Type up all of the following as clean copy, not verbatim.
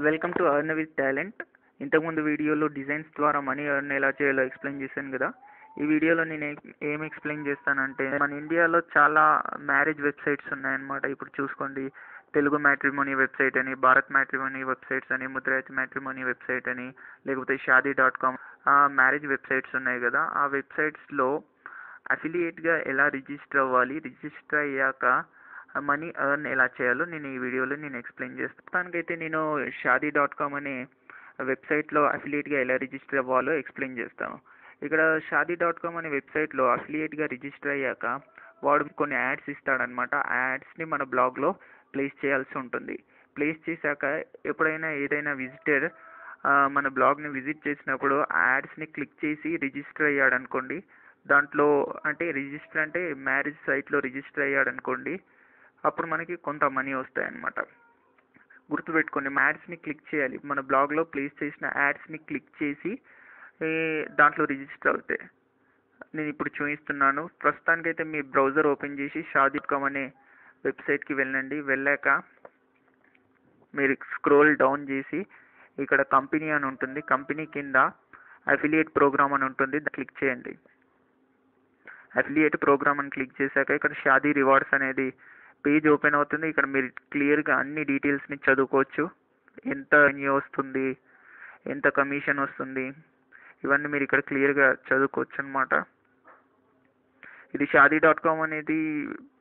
Welcome to earn with talent. ఇంతకుముందు వీడియోలో designs ద్వారా మనీ ఎర్న్ ఎలా చేయాలో ఎక్స్ప్లెయిన్ చేశాను కదా. ఈ వీడియోలో నేను ఏం ఎక్స్ప్లెయిన్ చేస్తానంటే, మన ఇండియాలో చాలా మ్యారేజ్ వెబ్సైట్స్ ఉన్నాయన్నమాట. ఇప్పుడు చూసుకోండి, తెలుగు మ్యాట్రిమోనీ వెబ్సైట్ అని, భారత్ మ్యాట్రిమోనీ వెబ్సైట్స్ అని, ముద్రాజ్ మ్యాట్రిమోనీ వెబ్సైట్ అని, లేకపోతే షాదీ.com మ్యారేజ్ వెబ్సైట్స్ ఉన్నాయి కదా. ఆ వెబ్సైట్స్లో అఫిలియేట్గా ఎలా రిజిస్టర్ అవ్వాలి, రిజిస్టర్ అయ్యాక మనీ ఎర్న్ ఎలా చేయాలో నేను ఈ వీడియోలో ఎక్స్ప్లెయిన్ చేస్తాను. దానికైతే నేను షాదీ.com అనే వెబ్సైట్లో అఫిలియేట్గా ఎలా రిజిస్టర్ అవ్వాలో ఎక్స్ప్లెయిన్ చేస్తాను. ఇక్కడ షాదీ.com అనే వెబ్సైట్లో అఫిలియేట్గా రిజిస్టర్ అయ్యాక వాడు కొన్ని యాడ్స్ ఇస్తాడనమాట. ఆ యాడ్స్ని మన బ్లాగ్లో ప్లేస్ చేయాల్సి ఉంటుంది. ప్లేస్ చేశాక ఎప్పుడైనా ఏదైనా విజిటర్ మన బ్లాగ్ని విజిట్ చేసినప్పుడు ఆ యాడ్స్ని క్లిక్ చేసి రిజిస్టర్ అయ్యాడనుకోండి, దాంట్లో అంటే రిజిస్టర్ అంటే మ్యారేజ్ సైట్లో రిజిస్టర్ అయ్యాడనుకోండి, అప్పుడు మనకి కొంత మనీ వస్తాయి అన్నమాట. గుర్తుపెట్టుకోండి, యాడ్స్ని క్లిక్ చేయాలి. మన బ్లాగ్లో ప్లేస్ చేసిన యాడ్స్ని క్లిక్ చేసి దాంట్లో రిజిస్టర్ అవుతాయి. నేను ఇప్పుడు చూపిస్తున్నాను. ప్రస్తుతానికైతే మీ బ్రౌజర్ ఓపెన్ చేసి షాదీ.com అనే వెబ్సైట్కి వెళ్ళండి. వెళ్ళాక మీరు స్క్రోల్ డౌన్ చేసి ఇక్కడ కంపెనీ అని ఉంటుంది. కంపెనీ కింద అఫిలియేట్ ప్రోగ్రామ్ అని ఉంటుంది, క్లిక్ చేయండి. అఫిలియేట్ ప్రోగ్రామ్ అని క్లిక్ చేశాక ఇక్కడ షాదీ రివార్డ్స్ అనేది పేజ్ ఓపెన్ అవుతుంది. ఇక్కడ మీరు క్లియర్గా అన్ని డీటెయిల్స్ని చదువుకోవచ్చు. ఎంత రెన్యూ వస్తుంది, ఎంత కమిషన్ వస్తుంది, ఇవన్నీ మీరు ఇక్కడ క్లియర్గా చదువుకోవచ్చు అనమాట. ఇది షాదీ.com అనేది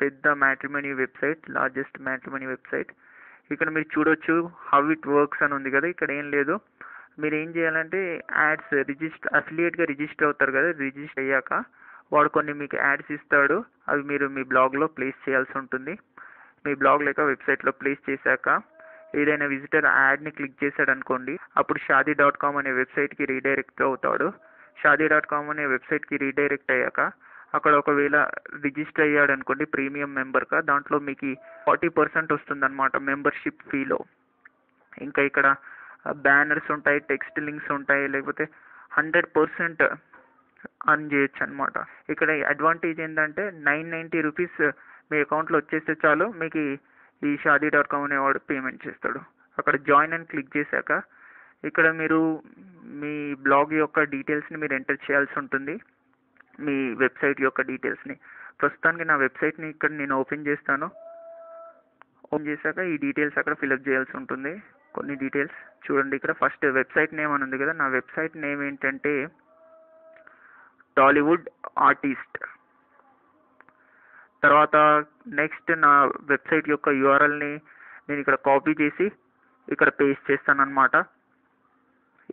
పెద్ద matrimony website, largest matrimony website. ఇక్కడ మీరు చూడొచ్చు హౌ ఇట్ వర్క్స్ అని ఉంది కదా. ఇక్కడ ఏం లేదు, మీరు ఏం చేయాలంటే యాడ్స్ అఫిలియేట్గా రిజిస్టర్ అవుతారు కదా. రిజిస్టర్ అయ్యాక వాడు కొన్ని మీకు యాడ్స్ ఇస్తాడు. అవి మీరు మీ బ్లాగ్లో ప్లేస్ చేయాల్సి ఉంటుంది. మీ బ్లాగ్ లేక వెబ్సైట్లో ప్లేస్ చేశాక ఏదైనా విజిటర్ యాడ్ని క్లిక్ చేశాడు అనుకోండి, అప్పుడు షాదీ.com అనే వెబ్సైట్కి రీడైరెక్ట్ అవుతాడు. షాదీ.com అనే వెబ్సైట్కి రీడైరెక్ట్ అయ్యాక అక్కడ ఒకవేళ రిజిస్టర్ అయ్యాడు అనుకోండి ప్రీమియం మెంబర్గా, దాంట్లో మీకు 40% వస్తుందన్నమాట మెంబర్షిప్ ఫీలో. ఇంకా ఇక్కడ బ్యానర్స్ ఉంటాయి, టెక్స్ట్ లింక్స్ ఉంటాయి, లేకపోతే 100% అర్న్ చేయొచ్చు అనమాట. ఇక్కడ అడ్వాంటేజ్ ఏంటంటే 990 రూపీస్ మీ అకౌంట్లో వచ్చేస్తే చాలు, మీకు ఈ షాదీ.com అనేవాడు పేమెంట్ చేస్తాడు. అక్కడ జాయిన్ అని క్లిక్ చేశాక ఇక్కడ మీరు మీ బ్లాగ్ యొక్క డీటెయిల్స్ని మీరు ఎంటర్ చేయాల్సి ఉంటుంది, మీ వెబ్సైట్ యొక్క డీటెయిల్స్ని. ప్రస్తుతానికి నా వెబ్సైట్ని ఇక్కడ నేను ఓపెన్ చేస్తాను. ఓపెన్ చేశాక ఈ డీటెయిల్స్ అక్కడ ఫిల్అప్ చేయాల్సి ఉంటుంది. కొన్ని డీటెయిల్స్ చూడండి. ఇక్కడ ఫస్ట్ వెబ్సైట్ నేమ్ అని ఉంది కదా. నా వెబ్సైట్ నేమ్ ఏంటంటే టాలీవుడ్ ఆర్టిస్ట్. తర్వాత నెక్స్ట్ నా వెబ్సైట్ యొక్క యూఆర్ఎల్ని నేను ఇక్కడ కాపీ చేసి ఇక్కడ పేస్ట్ చేస్తాను అనమాట.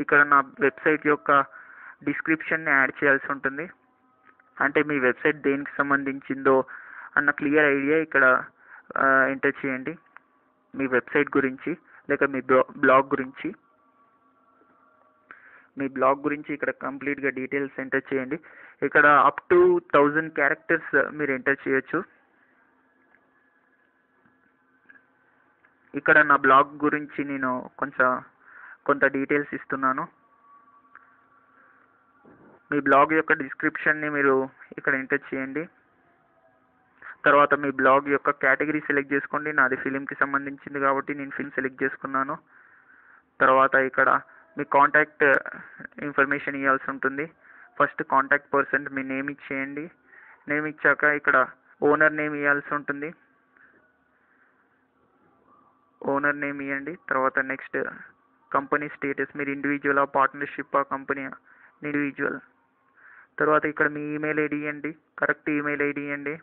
ఇక్కడ నా వెబ్సైట్ యొక్క డిస్క్రిప్షన్ని యాడ్ చేయాల్సి ఉంటుంది. అంటే మీ వెబ్సైట్ దేనికి సంబంధించిందో అన్న క్లియర్ ఐడియా ఇక్కడ ఎంటర్ చేయండి. మీ వెబ్సైట్ గురించి లేక మీ బ్లాగ్ గురించి ఇక్కడ కంప్లీట్గా డీటెయిల్స్ ఎంటర్ చేయండి. ఇక్కడ అప్ టు 1000 క్యారెక్టర్స్ మీరు ఎంటర్ చేయొచ్చు. ఇక్కడ నా బ్లాగ్ గురించి నేను కొంత డీటెయిల్స్ ఇస్తున్నాను. మీ బ్లాగ్ యొక్క డిస్క్రిప్షన్ని మీరు ఇక్కడ ఎంటర్ చేయండి. తర్వాత మీ బ్లాగ్ యొక్క కేటగిరీ సెలెక్ట్ చేసుకోండి. నాది ఫిలింకి సంబంధించింది కాబట్టి నేను ఫిల్మ్ సెలెక్ట్ చేసుకున్నాను. తర్వాత ఇక్కడ మీ కాంటాక్ట్ ఇన్ఫర్మేషన్ ఇవ్వాల్సి ఉంటుంది. ఫస్ట్ కాంటాక్ట్ పర్సన్ మీ నేమ్ ఇచ్చేయండి. నేమ్ ఇచ్చాక ఇక్కడ ఓనర్ నేమ్ ఇవ్వాల్సి ఉంటుంది. ఓనర్ నేమ్ ఇవ్వండి. తర్వాత నెక్స్ట్ కంపెనీ స్టేటస్, మీరు ఇండివిజువల్ పార్ట్నర్షిప్ కంపెనీ ఇండివిజువల్. తర్వాత ఇక్కడ మీ ఈమెయిల్ ఐడి ఇవ్వండి, కరెక్ట్ ఈమెయిల్ ఐడి ఇవ్వండి.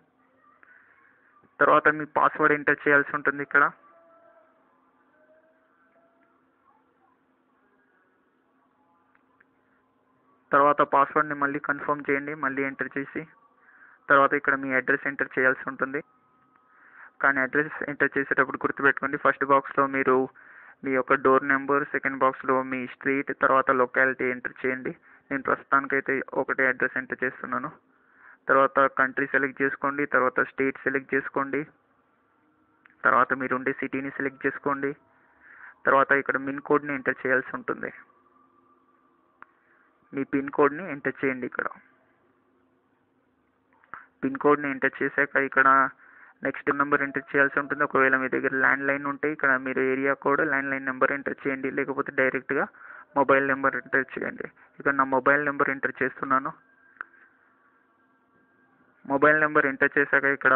తర్వాత మీ పాస్వర్డ్ ఎంటర్ చేయాల్సి ఉంటుంది. ఇక్కడ తర్వాత పాస్వర్డ్ని మళ్ళీ కన్ఫర్మ్ చేయండి, మళ్ళీ ఎంటర్ చేసి తర్వాత ఇక్కడ మీ అడ్రస్ ఎంటర్ చేయాల్సి ఉంటుంది. కానీ అడ్రస్ ఎంటర్ చేసేటప్పుడు గుర్తుపెట్టుకోండి, ఫస్ట్ బాక్స్లో మీరు మీ యొక్క డోర్ నెంబర్, సెకండ్ బాక్స్లో మీ స్ట్రీట్, తర్వాత లొకాలిటీ ఎంటర్ చేయండి. నేను ప్రస్తుతానికైతే ఒకటే అడ్రస్ ఎంటర్ చేస్తున్నాను. తర్వాత కంట్రీ సెలెక్ట్ చేసుకోండి, తర్వాత స్టేట్ సెలెక్ట్ చేసుకోండి, తర్వాత మీరు ఉండే సిటీని సెలెక్ట్ చేసుకోండి. తర్వాత ఇక్కడ పిన్ కోడ్ని ఎంటర్ చేయాల్సి ఉంటుంది. మీ పిన్ కోడ్ని ఎంటర్ చేయండి. ఇక్కడ పిన్ కోడ్ని ఎంటర్ చేశాక ఇక్కడ నెక్స్ట్ నెంబర్ ఎంటర్ చేయాల్సి ఉంటుంది. ఒకవేళ మీ దగ్గర ల్యాండ్లైన్ ఉంటే ఇక్కడ మీరు area code landline number enter చేయండి, లేకపోతే డైరెక్ట్గా మొబైల్ నెంబర్ ఎంటర్ చేయండి. ఇక్కడ నా మొబైల్ నెంబర్ ఎంటర్ చేస్తున్నాను. మొబైల్ నెంబర్ ఎంటర్ చేశాక ఇక్కడ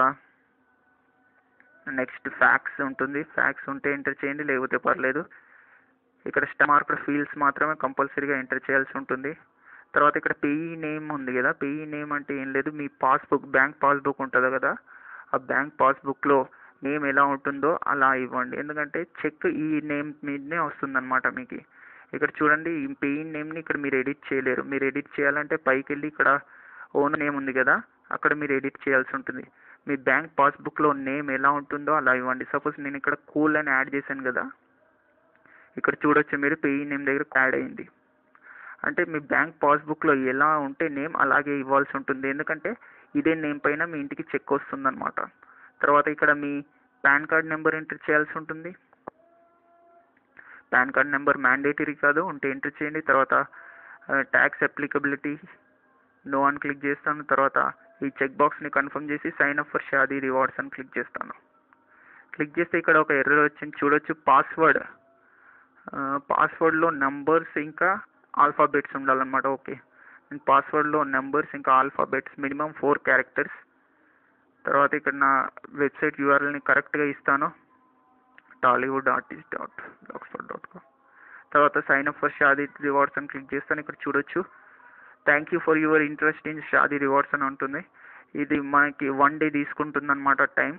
నెక్స్ట్ ఫ్యాక్స్ ఉంటుంది. ఫ్యాక్స్ ఉంటే ఎంటర్ చేయండి, లేకపోతే పర్లేదు. ఇక్కడ మార్క్డ్ ఫీల్డ్స్ మాత్రమే కంపల్సరీగా ఎంటర్ చేయాల్సి ఉంటుంది. తర్వాత ఇక్కడ పేయీ నేమ్ ఉంది కదా, పేయీ నేమ్ అంటే ఏం లేదు, మీ పాస్బుక్ బ్యాంక్ పాస్బుక్ ఉంటుంది కదా, ఆ బ్యాంక్ పాస్బుక్లో నేమ్ ఎలా ఉంటుందో అలా ఇవ్వండి. ఎందుకంటే చెక్ ఈ నేమ్ మీదనే వస్తుందన్నమాట మీకు. ఇక్కడ చూడండి, ఈ పేయీ నేమ్ని ఇక్కడ మీరు ఎడిట్ చేయలేరు. మీరు ఎడిట్ చేయాలంటే పైకి వెళ్ళి ఇక్కడ ఓన్ నేమ్ ఉంది కదా, అక్కడ మీరు ఎడిట్ చేయాల్సి ఉంటుంది. మీ బ్యాంక్ పాస్బుక్లో నేమ్ ఎలా ఉంటుందో అలా ఇవ్వండి. సపోజ్ నేను ఇక్కడ కూల్ అని యాడ్ చేశాను కదా, ఇక్కడ చూడొచ్చు మీరు పేయీ నేమ్ దగ్గర యాడ్ అయింది. అంటే మీ బ్యాంక్ పాస్బుక్లో ఎలా ఉంటే నేమ్ అలాగే ఇవ్వాల్సి ఉంటుంది. ఎందుకంటే ఇదే నేమ్ పైన మీ ఇంటికి చెక్ వస్తుందన్నమాట. తర్వాత ఇక్కడ మీ పాన్ కార్డ్ నెంబర్ ఎంటర్ చేయాల్సి ఉంటుంది. పాన్ కార్డ్ నెంబర్ మ్యాండేటరీ కాదు, ఉంటే ఎంటర్ చేయండి. తర్వాత ట్యాక్స్ అప్లికబిలిటీ నో అని క్లిక్ చేస్తాను. తర్వాత ఈ చెక్ బాక్స్ని కన్ఫర్మ్ చేసి sign up for Shaadi rewards అని క్లిక్ చేస్తాను. క్లిక్ చేస్తే ఇక్కడ ఒక ఎర్రర్ వచ్చింది చూడొచ్చు. పాస్వర్డ్లో నంబర్స్ ఇంకా ఆల్ఫాబెట్స్ ఉండాలన్నమాట. ఓకే, నేను పాస్వర్డ్లో నెంబర్స్ ఇంకా ఆల్ఫాబెట్స్ మినిమం 4 క్యారెక్టర్స్. తర్వాత ఇక్కడ నా వెబ్సైట్ యూఆర్ఎల్ని కరెక్ట్గా ఇస్తాను, tollywood.artist.blogspot.com. తర్వాత sign up for Shaadi rewards అని క్లిక్ చేస్తాను. ఇక్కడ చూడొచ్చు, thank you for your interest in Shaadi rewards అని ఉంటుంది. ఇది మనకి 1 day తీసుకుంటుంది అన్నమాట టైం.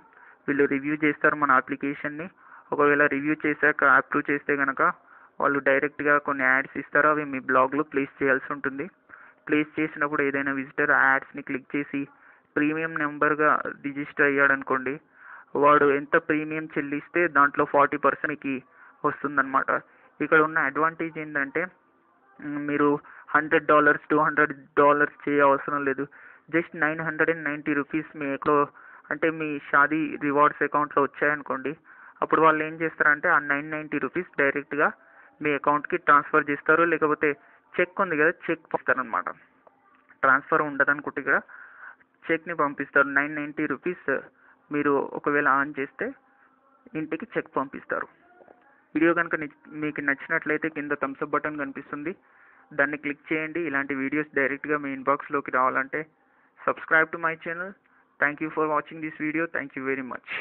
వీళ్ళు రివ్యూ చేస్తారు మన అప్లికేషన్ని. ఒకవేళ రివ్యూ చేశాక అప్రూవ్ చేస్తే కనుక వాళ్ళు డైరెక్ట్గా కొన్ని యాడ్స్ ఇస్తారు, అవి మీ బ్లాగ్లో ప్లేస్ చేయాల్సి ఉంటుంది. ప్లేస్ చేసినప్పుడు ఏదైనా విజిటర్ ఆ యాడ్స్ని క్లిక్ చేసి ప్రీమియం నెంబర్గా రిజిస్టర్ అయ్యాడనుకోండి, వాడు ఎంత ప్రీమియం చెల్లిస్తే దాంట్లో 40%కి వస్తుందన్నమాట. ఇక్కడ ఉన్న అడ్వాంటేజ్ ఏంటంటే మీరు $100 $200 చేయ అవసరం లేదు. జస్ట్ 990 రూపీస్ మీ అంటే మీ షాదీ రివార్డ్స్ అకౌంట్లో వచ్చాయనుకోండి, అప్పుడు వాళ్ళు ఏం చేస్తారంటే ఆ 990 రూపీస్ డైరెక్ట్గా మీ అకౌంట్కి ట్రాన్స్ఫర్ చేస్తారు. లేకపోతే చెక్ ఉంది కదా, చెక్ పంపుతారనమాట. ట్రాన్స్ఫర్ ఉండదు అనుకుంటే ఇక్కడ చెక్ని పంపిస్తారు. 990 రూపీస్ మీరు ఒకవేళ ఆన్ చేస్తే ఇంటికి చెక్ పంపిస్తారు. వీడియో కనుక మీకు నచ్చినట్లయితే కింద థమ్స్అప్ బటన్ కనిపిస్తుంది, దాన్ని క్లిక్ చేయండి. ఇలాంటి వీడియోస్ డైరెక్ట్గా మీ ఇన్బాక్స్లోకి రావాలంటే subscribe to my channel. Thank you for watching this video. Thank you very much.